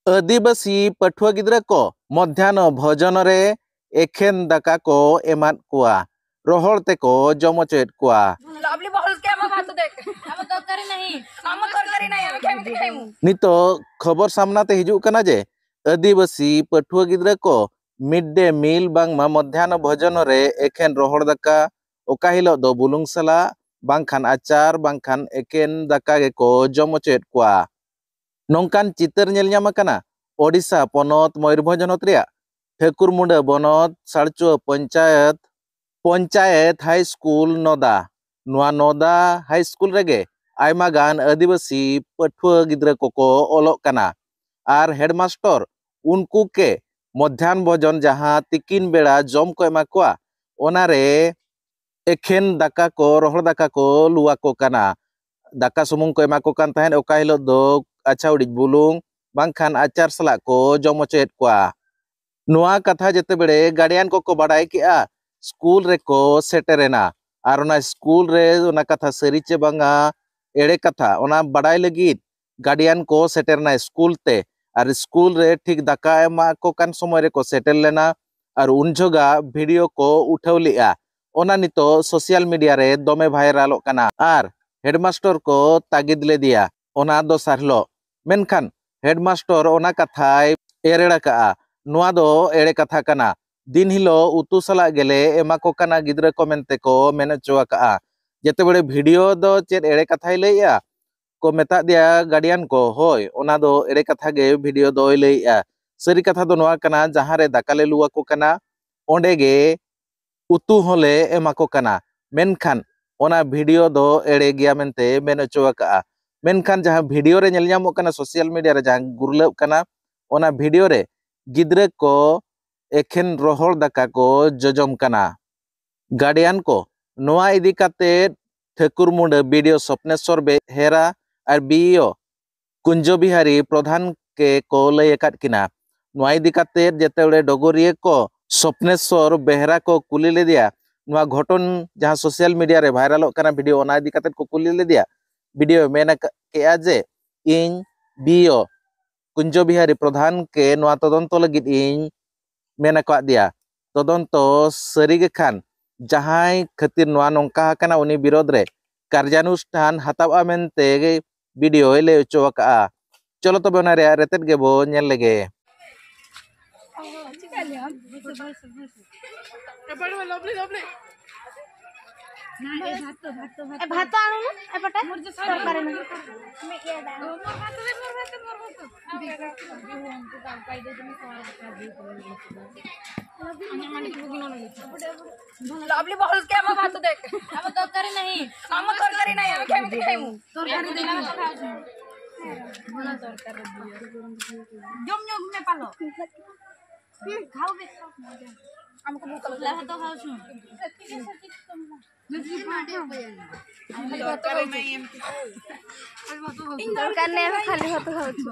आदिवासी पठुआ गिद्रा को मध्याह्न भोजन रे एखेन दाका को एमाद कुआ रोहड़ ते को जम होचेद कुआ। लवली बहल के हम भात देख हम तरकारी नहीं हम केमिति खाइमु नितो खबर सामना ते हिजुक कना जे आदिवासी पठुआ गिद्रा को मिड डे मील बांगमा मध्याह्न भोजन रे एखेन रोहड़ दाका ओका हिलो दो बुलुंग सला बांखान आचार बांखान एकेन दाका गे को जम होचेद कुआ। नौकान चितर नेल ᱧᱟᱢ ᱟᱠᱟᱱᱟ ओडिशा पनत मयूरभंज हनत ᱨᱮᱭᱟᱜ ᱴᱷᱟᱹᱠᱩᱨᱢᱩᱸᱰᱟᱹ बनत साड़चुआ पंचायत हाई स्कूल नोदा नुआ नोदा हाई स्कूल रेगे आयमा गान आदिवासी पठुआ गिद्रा कोको ओलोग कना आर हेडमास्टर उनको के मध्याह्न भोजन जहां तिकिन बेड़ा जम को एमा कोआ ओनारे एखेन दाका को रोहड़ दाका को लुआ को कना दाका सुमुंग को एमा को कान तहन ओका हिलो दो अच्छा उड़ी बुलुंग बांखान आचार सला को जम होचेद कुआ। नुआ कथा जेते बेड़े गार्डियन को बाडाय किया स्कूल रे को सेटेरेना आर ओना स्कूल रे ओना कथा सरी चे बांगा एड़े कथा ओना बाडाय लगिद गार्डियन को सेटेरना स्कूल ते आर स्कूल रे ठीक दाका एमा को कान समय रे को सेटेल लेना आर उन जगह वीडियो को उठाव लिया ओना नितो सोशल मीडिया रे दमे भाइराल कना आर हेडमास्टर को तागिद ले दिया ओना दोसार हिलो मेनखान हेडमास्टर ओना कथाय एरेड़ा का नुआ दो एड़े कथा कना दिन हिलो उतु सला गेले एमा को कना गिद्रा को मेनते को मेन चोआ का जेते बड़े वीडियो दो चेद एड़े कथाय लैया को मेता दिया गार्डियन को होय ओना दो एड़े कथा गे वीडियो दो लैया सरी कथा दो नुआ कना जहां रे दाकाले लुआ को कना ओंडे गे उतु होले एमा को कना मेनखान ओना वीडियो दो एड़े गया मेनते मेन चोआ का मेनखान जहां वीडियो रे नेल ᱧᱟᱢᱚᱜ कना सोशल मीडिया रे जहां गुरलेब कना ओना वीडियो रे गिद्रा को एखेन रोहड़ दाका को जजम कना। गार्डियन को नोआ इदी काते ठाकुरमुंडा वीडियो स्वप्नेश्वर बेहेरा और बीओ कुंजो बिहारी प्रधान के को लय अकाद किना नोआ इदी काते जेतेबेले डगरिया को स्वप्नेश्वर बेहेरा को कुली ले दिया नोआ घटन जहां सोशल मीडिया रे भाइराल कना वीडियो ओना इदी काते को कुली ले दिया वीडियो मेना के जे इन बीओ कुंजो बिहारी प्रधान के नोआ तदंतो लगिद इन मेना को दिया तदंतो सरी गे खान जहां खातिर नोआ नोंका कना उनी विरोध रे कार्यानुष्ठान हतावा मेनते वीडियो ले उचो का चलो तबे ओना रे रेतेद गे बो नेल लेगे भात आनु ए पटा तरकारी नहीं मैं ये दान भात दे लवली बहल के हम भात देख हम तरकारी नहीं हम केमिति खाइमु तरकारी देना खाऊ भला तरकारी जम जम में पालो खाओ बे हमको भूख लगा तो खाऊ छु तरकारी नहीं खाली भात खाऊ छु